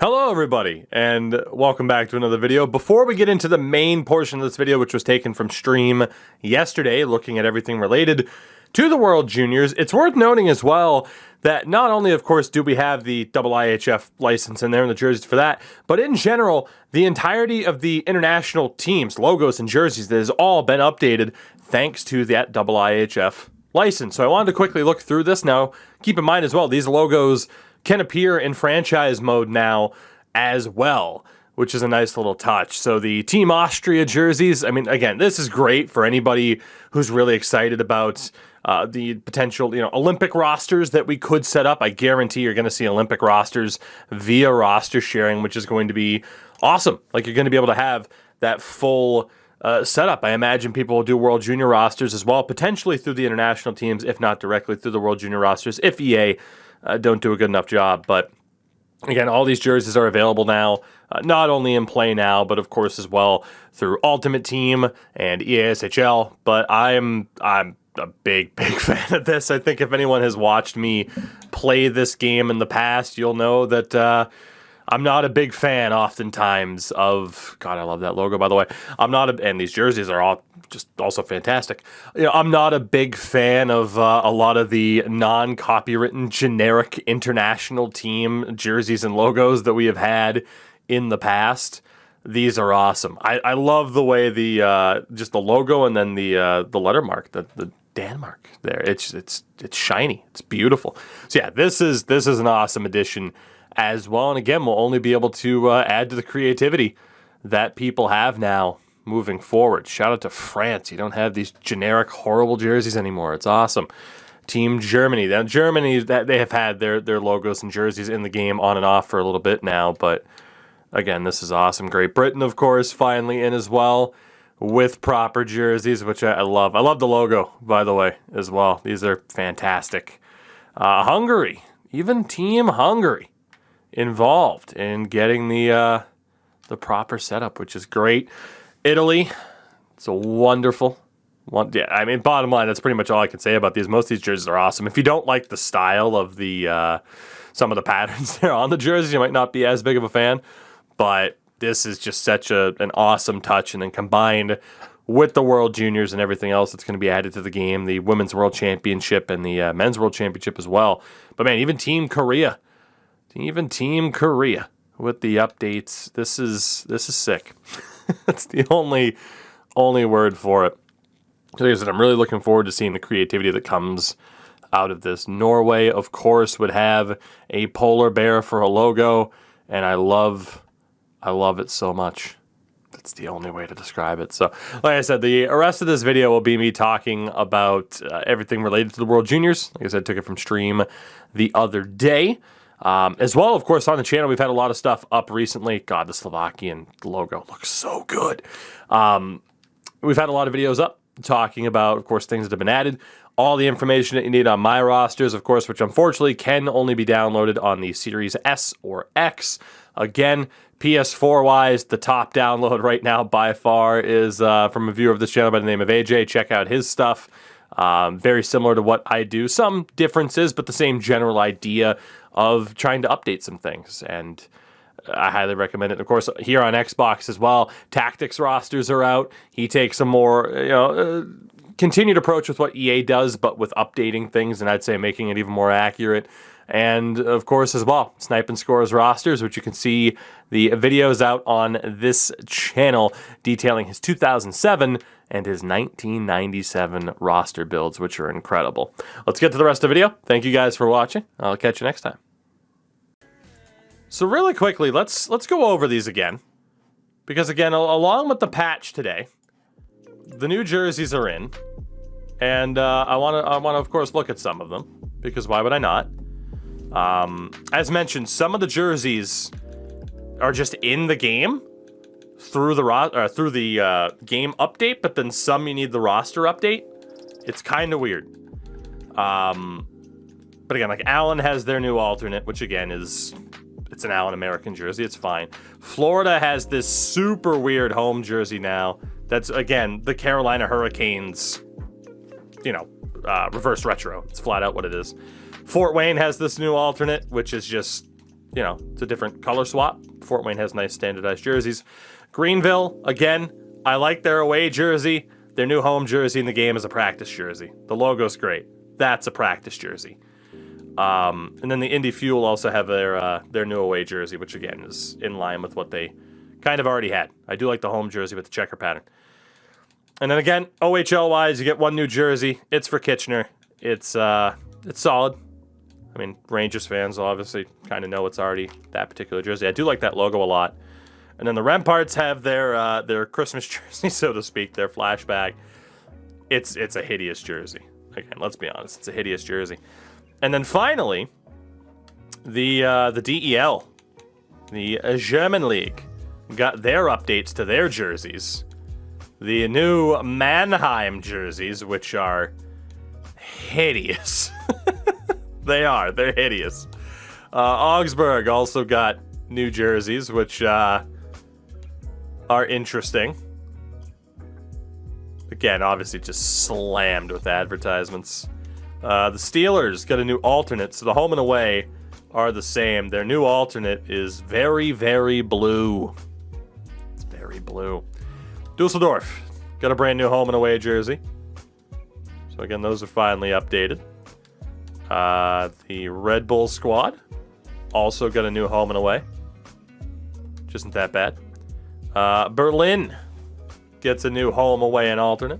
Hello everybody, and welcome back to another video. Before we get into the main portion of this video, which was taken from stream yesterday, looking at everything related to the World Juniors, it's worth noting as well that not only, of course, do we have the IIHF license in there and the jerseys for that, but in general, the entirety of the international teams, logos, and jerseys that has all been updated thanks to that IIHF license. So I wanted to quickly look through this. Now, keep in mind as well, these logos can appear in franchise mode now as well, which is a nice little touch. So the Team Austria jerseys, I mean, again, this is great for anybody who's really excited about the potential, Olympic rosters that we could set up. I guarantee you're going to see Olympic rosters via roster sharing, which is going to be awesome. Like, you're going to be able to have that full setup. I imagine people will do World Junior rosters as well, potentially through the international teams, if not directly through the World Junior rosters, if EA don't do a good enough job. But again, all these jerseys are available now, not only in Play Now, but of course as well through Ultimate Team and EASHL. But I'm a big fan of this. I think if anyone has watched me play this game in the past, you'll know that I'm not a big fan oftentimes of, God, I love that logo, by the way. And these jerseys are all just also fantastic. I'm not a big fan of a lot of the non-copywritten generic international team jerseys and logos that we have had in the past. These are awesome. I love the way just the logo and then the letter mark, the Denmark there. It's shiny. It's beautiful. So yeah, this is an awesome addition as well. And again, we'll only be able to add to the creativity that people have now moving forward. Shout out to France. You don't have these generic, horrible jerseys anymore. It's awesome. Team Germany. Now, Germany, they have had their logos and jerseys in the game on and off for a little bit now. But again, this is awesome. Great Britain, of course, finally in as well with proper jerseys, which I love. I love the logo, by the way, as well. These are fantastic. Hungary. Even Team Hungary involved in getting the proper setup, which is great. Italy, it's a wonderful one. Yeah, I mean, bottom line, that's pretty much all I can say about these. Most of these jerseys are awesome. If you don't like the style of the some of the patterns there on the jerseys, you might not be as big of a fan. But this is just such an awesome touch, and then combined with the World Juniors and everything else that's going to be added to the game, the Women's World Championship and the Men's World Championship as well. But man, even Team Korea with the updates, this is sick. That's the only word for it. So like I said, I'm really looking forward to seeing the creativity that comes out of this. Norway, of course, would have a polar bear for a logo, and I love it so much. That's the only way to describe it. So, like I said, the rest of this video will be me talking about everything related to the World Juniors. Like I said, I took it from stream the other day. As well, of course, on the channel, we've had a lot of stuff up recently. God, the Slovakian logo looks so good. We've had a lot of videos up talking about, of course, things that have been added. All the information that you need on my rosters, of course, which unfortunately can only be downloaded on the Series S or X. Again, PS4-wise, the top download right now by far is from a viewer of this channel by the name of AJ. Check out his stuff. Very similar to what I do. Some differences, but the same general idea of trying to update some things, and I highly recommend it. Of course, here on Xbox as well, Tactics rosters are out. He takes a more, continued approach with what EA does, but with updating things, and I'd say making it even more accurate. And of course, as well, Snipe and Scores rosters, which you can see the videos out on this channel detailing his 2007 and his 1997 roster builds, which are incredible. Let's get to the rest of the video. Thank you guys for watching. I'll catch you next time. So really quickly, let's go over these again, because again, along with the patch today, the new jerseys are in, and I want to of course look at some of them, because why would I not? As mentioned, some of the jerseys are just in the game through the game update, but then some you need the roster update. It's kind of weird. But again, like Allen has their new alternate, which again it's an Allen American jersey. It's fine. Florida has this super weird home jersey now. That's again the Carolina Hurricanes, reverse retro. It's flat out what it is. Fort Wayne has this new alternate, which is just, you know, it's a different color swap. Fort Wayne has nice standardized jerseys. Greenville, again, I like their away jersey. Their new home jersey in the game is a practice jersey. The logo's great. That's a practice jersey. And then the Indy Fuel also have their new away jersey, which again is in line with what they kind of already had. I do like the home jersey with the checker pattern. And then again, OHL-wise, you get one new jersey. It's for Kitchener. It's solid. I mean, Rangers fans will obviously kind of know it's already that particular jersey. I do like that logo a lot. And then the Remparts have their Christmas jersey, so to speak, their flashback. It's a hideous jersey. Again, let's be honest, it's a hideous jersey. And then finally, the DEL, the German League, got their updates to their jerseys. The new Mannheim jerseys, which are hideous. They're hideous. Augsburg also got new jerseys, which are interesting. Again, obviously just slammed with advertisements. The Steelers got a new alternate, so the home and away are the same. Their new alternate is very, very blue. It's very blue. Dusseldorf got a brand new home and away jersey. So again, those are finally updated. The Red Bull squad also got a new home and away. Which isn't that bad. Berlin gets a new home, away, and alternate.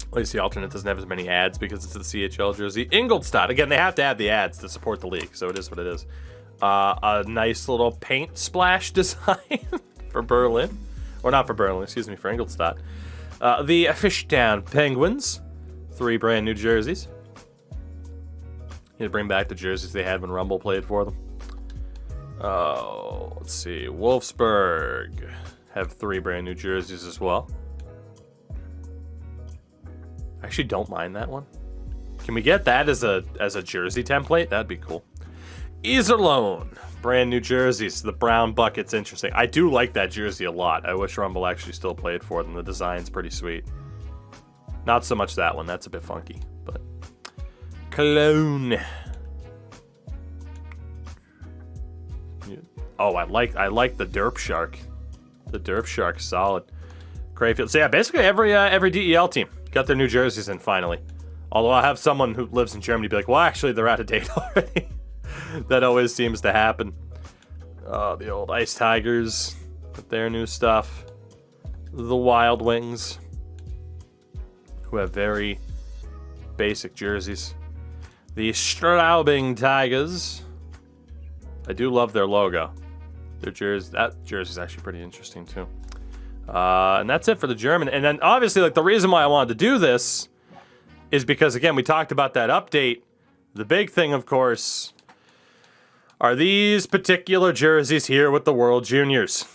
At least the alternate doesn't have as many ads because it's a CHL jersey. Ingolstadt, again, they have to add the ads to support the league, so it is what it is. A nice little paint splash design for Berlin. Or not for Berlin, excuse me, for Ingolstadt. The Fishtown Penguins, 3 brand new jerseys. Need to bring back the jerseys they had when Rumble played for them. Oh, let's see. Wolfsburg have 3 brand new jerseys as well. I actually don't mind that one. Can we get that as a jersey template? That'd be cool. Iserlohn, brand new jerseys. The brown bucket's interesting. I do like that jersey a lot. I wish Rumble actually still played for them. The design's pretty sweet. Not so much that one. That's a bit funky. But Cologne. Oh, I like the Derp Shark. The Derp Shark's solid. Crayfield. So yeah, basically every DEL team got their new jerseys in finally. Although I have someone who lives in Germany be like, well, actually, they're out of date already. That always seems to happen. Oh, the old Ice Tigers with their new stuff. The Wild Wings, who have very basic jerseys. The Straubing Tigers. I do love their logo. Their jersey, that jersey's actually pretty interesting too. And that's it for the German. And then obviously, like, the reason why I wanted to do this is because, again, we talked about that update. The big thing, of course, are these particular jerseys here with the World Juniors.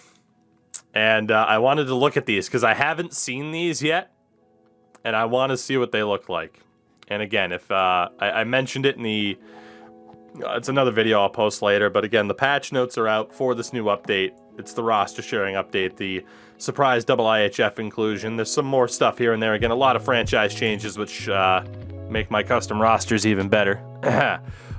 And I wanted to look at these because I haven't seen these yet. And I want to see what they look like. And again, if I mentioned it in the... it's another video I'll post later. But again, the patch notes are out for this new update. It's the roster sharing update, the surprise double IHF inclusion. There's some more stuff here and there. Again, a lot of franchise changes, which make my custom rosters even better.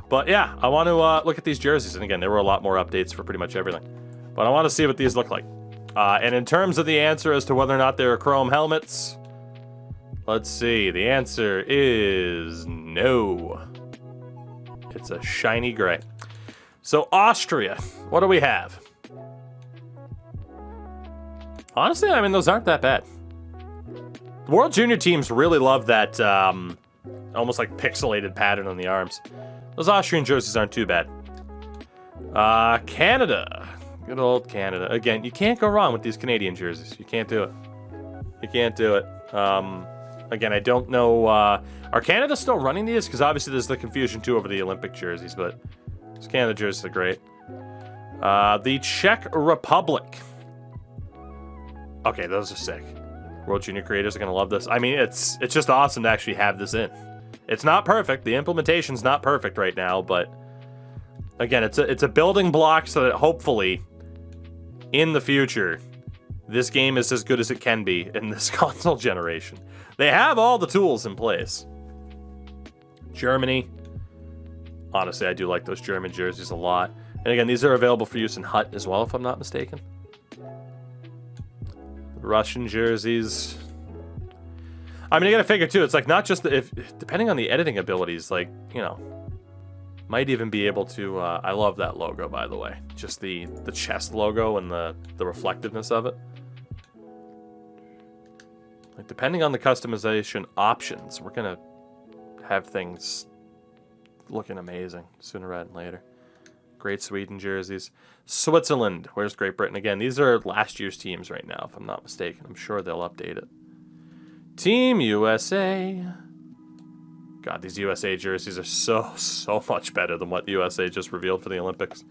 But yeah, I want to look at these jerseys. And again, there were a lot more updates for pretty much everything. But I want to see what these look like. And in terms of the answer as to whether or not they're chrome helmets, let's see. The answer is no. It's a shiny gray. So Austria, what do we have? Honestly, I mean, those aren't that bad. The World Junior teams really love that almost like pixelated pattern on the arms. Those Austrian jerseys aren't too bad. Canada. Good old Canada. Again, you can't go wrong with these Canadian jerseys. You can't do it. You can't do it. Again, I don't know. Are Canada still running these? Because obviously there's the confusion too over the Olympic jerseys, but these Canada jerseys are great. The Czech Republic. Okay, those are sick. World Junior creators are going to love this. I mean, it's just awesome to actually have this in. It's not perfect. The implementation's not perfect right now, but again, it's a building block so that hopefully in the future, this game is as good as it can be in this console generation. They have all the tools in place. Germany. honestly, I do like those German jerseys a lot. And again, these are available for use in Hut as well, if I'm not mistaken. Russian jerseys. I mean, you gotta figure too, it's like not just depending on the editing abilities, like, you know, might even be able to, I love that logo, by the way. Just the chest logo and the reflectiveness of it. Like, depending on the customization options, we're gonna have things looking amazing sooner rather than later. Great Sweden jerseys. Switzerland. Where's Great Britain? Again, these are last year's teams right now, if I'm not mistaken. I'm sure they'll update it. Team USA. God, these USA jerseys are so much better than what the USA just revealed for the Olympics.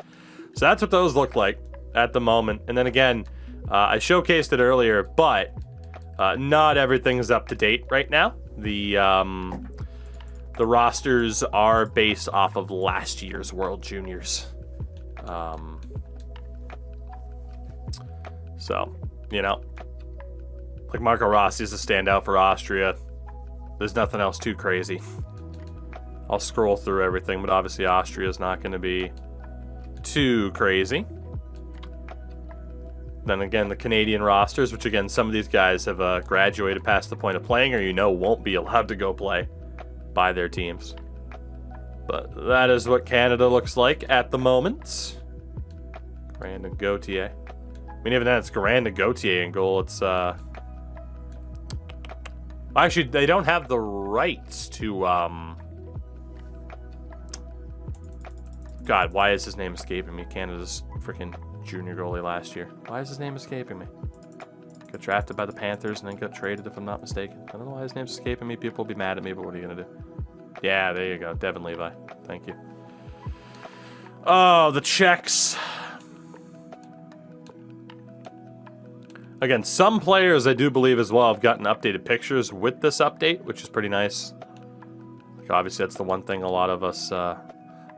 So that's what those look like at the moment. And then again, I showcased it earlier, but not everything's up to date right now. The rosters are based off of last year's World Juniors. So, you know, like Marco Rossi is a standout for Austria. There's nothing else too crazy. I'll scroll through everything, but obviously Austria is not going to be too crazy. Then again, the Canadian rosters, which again, some of these guys have graduated past the point of playing, or won't be allowed to go play by their teams. But that is what Canada looks like at the moment. Grand and Gautier. I mean, even then, it's Grand and Gautier in goal. It's actually, they don't have the rights to God, why is his name escaping me? Canada's freaking junior goalie last year. Why is his name escaping me? Got drafted by the Panthers and then got traded, if I'm not mistaken. I don't know why his name's escaping me. People will be mad at me, but what are you gonna do? Yeah, there you go. Devin Levi. Thank you. Oh, the Czechs. Again, some players I do believe as well have gotten updated pictures with this update, which is pretty nice. Like, obviously, that's the one thing a lot of us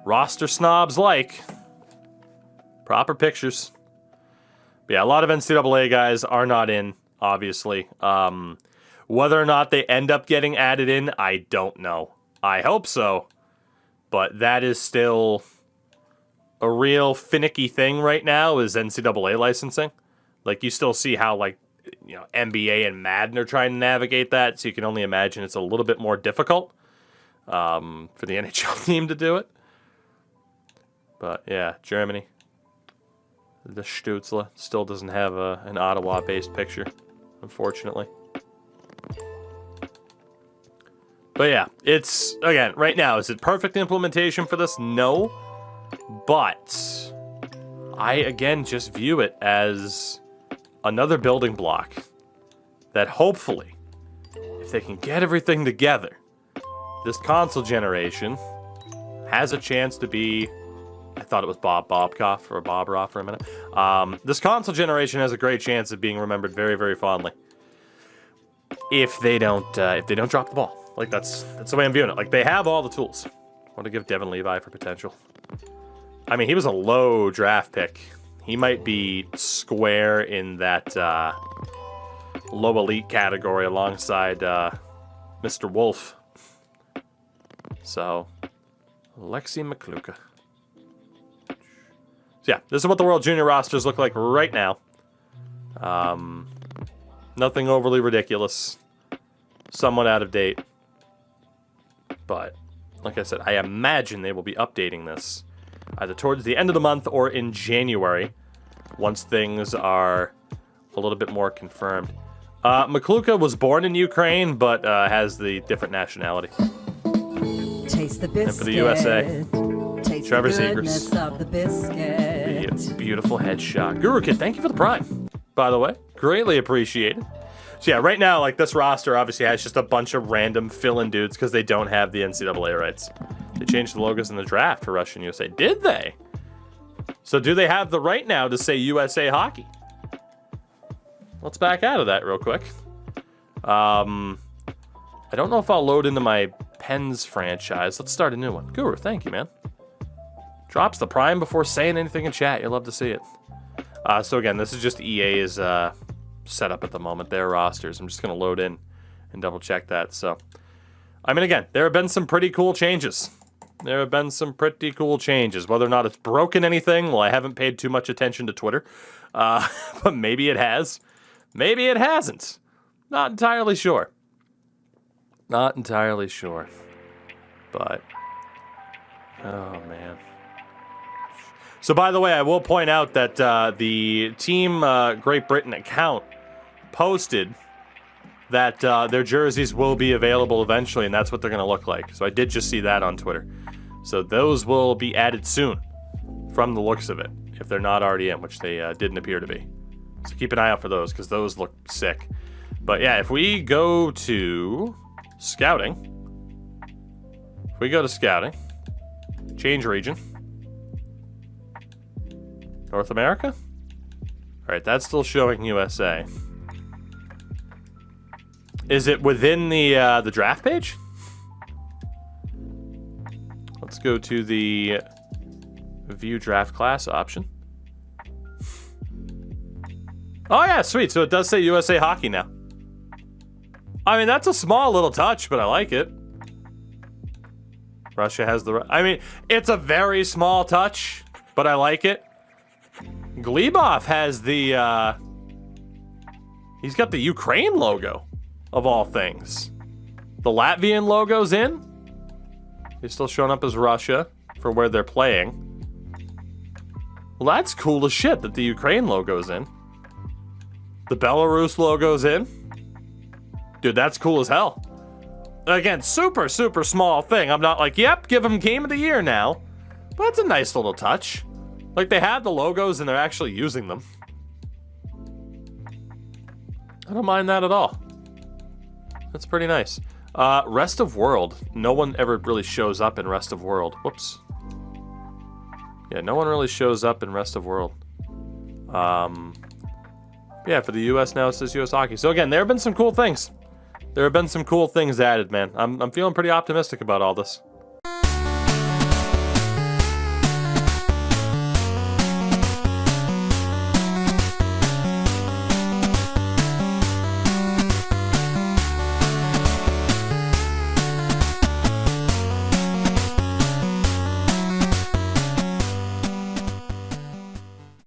roster snobs like. Proper pictures. But yeah, a lot of NCAA guys are not in, obviously. Whether or not they end up getting added in, I don't know. I hope so. But that is still a real finicky thing right now, is NCAA licensing. Like, you still see how, like, you know, NBA and Madden are trying to navigate that, so you can only imagine it's a little bit more difficult for the NHL team to do it. But, yeah, Germany. The Stutzle still doesn't have an Ottawa-based picture, unfortunately. But, yeah, it's, again, right now, is it perfect implementation for this? No. But I, again, just view it as another building block that hopefully, if they can get everything together, this console generation has a chance to be, I thought it was Bobkoff or Bobroff for a minute. This console generation has a great chance of being remembered very, very fondly if they don't drop the ball. Like, that's the way I'm viewing it. Like, they have all the tools. I want to give Devin Levi for potential. I mean, he was a low draft pick. He might be square in that low elite category alongside Mr. Wolf. So, Lexi Mcluca. So yeah, this is what the World Junior rosters look like right now. Nothing overly ridiculous. Somewhat out of date. But, like I said, I imagine they will be updating this either towards the end of the month or in January, once things are a little bit more confirmed. Mcluca was born in Ukraine, but has the different nationality. Taste the biscuit. And for the USA, Taste Trevor the Zegers. goodness of the biscuit. Beautiful headshot. Guru Kid, thank you for the prime, by the way. Greatly appreciated. So yeah, right now, like, this roster obviously has just a bunch of random fill-in dudes because they don't have the NCAA rights. They changed the logos in the draft for Russian USA. Did they? So do they have the right now to say USA Hockey? Let's back out of that real quick. I don't know if I'll load into my Pens franchise. Let's start a new one. Guru, thank you, man. Drops the prime before saying anything in chat. You'll love to see it. So again, this is just EA's setup at the moment. Their rosters. I'm just going to load in and double check that. So, I mean, again, there have been some pretty cool changes There have been some pretty cool changes. Whether or not it's broken anything, well, I haven't paid too much attention to Twitter. But maybe it has. Maybe it hasn't. Not entirely sure. Not entirely sure. But, oh, man. So, by the way, I will point out that the Team Great Britain account posted that their jerseys will be available eventually, and that's what they're going to look like. So I did just see that on Twitter. So those will be added soon, from the looks of it, if they're not already in, which they didn't appear to be. So keep an eye out for those, because those look sick. But yeah, if we go to scouting, change region, North America? All right, that's still showing USA. Is it within the draft page? Let's go to the view draft class option. Oh yeah, sweet. So it does say USA Hockey now. I mean, that's a small little touch, but I like it. Russia has the... I mean, it's a very small touch, but I like it. Glebov has the... he's got the Ukraine logo. Of all things. The Latvian logo's in. They're still showing up as Russia for where they're playing. Well, that's cool as shit that the Ukraine logo's in. The Belarus logo's in. Dude, that's cool as hell. Again, super, super small thing. I'm not like, yep, give them Game of the Year now. But it's a nice little touch. Like, they have the logos and they're actually using them. I don't mind that at all. That's pretty nice. Rest of world. No one ever really shows up in rest of world. Whoops. Yeah, no one really shows up in rest of world. Yeah, for the U.S. now it says U.S. Hockey. So again, there have been some cool things. There have been some cool things added, man. I'm feeling pretty optimistic about all this.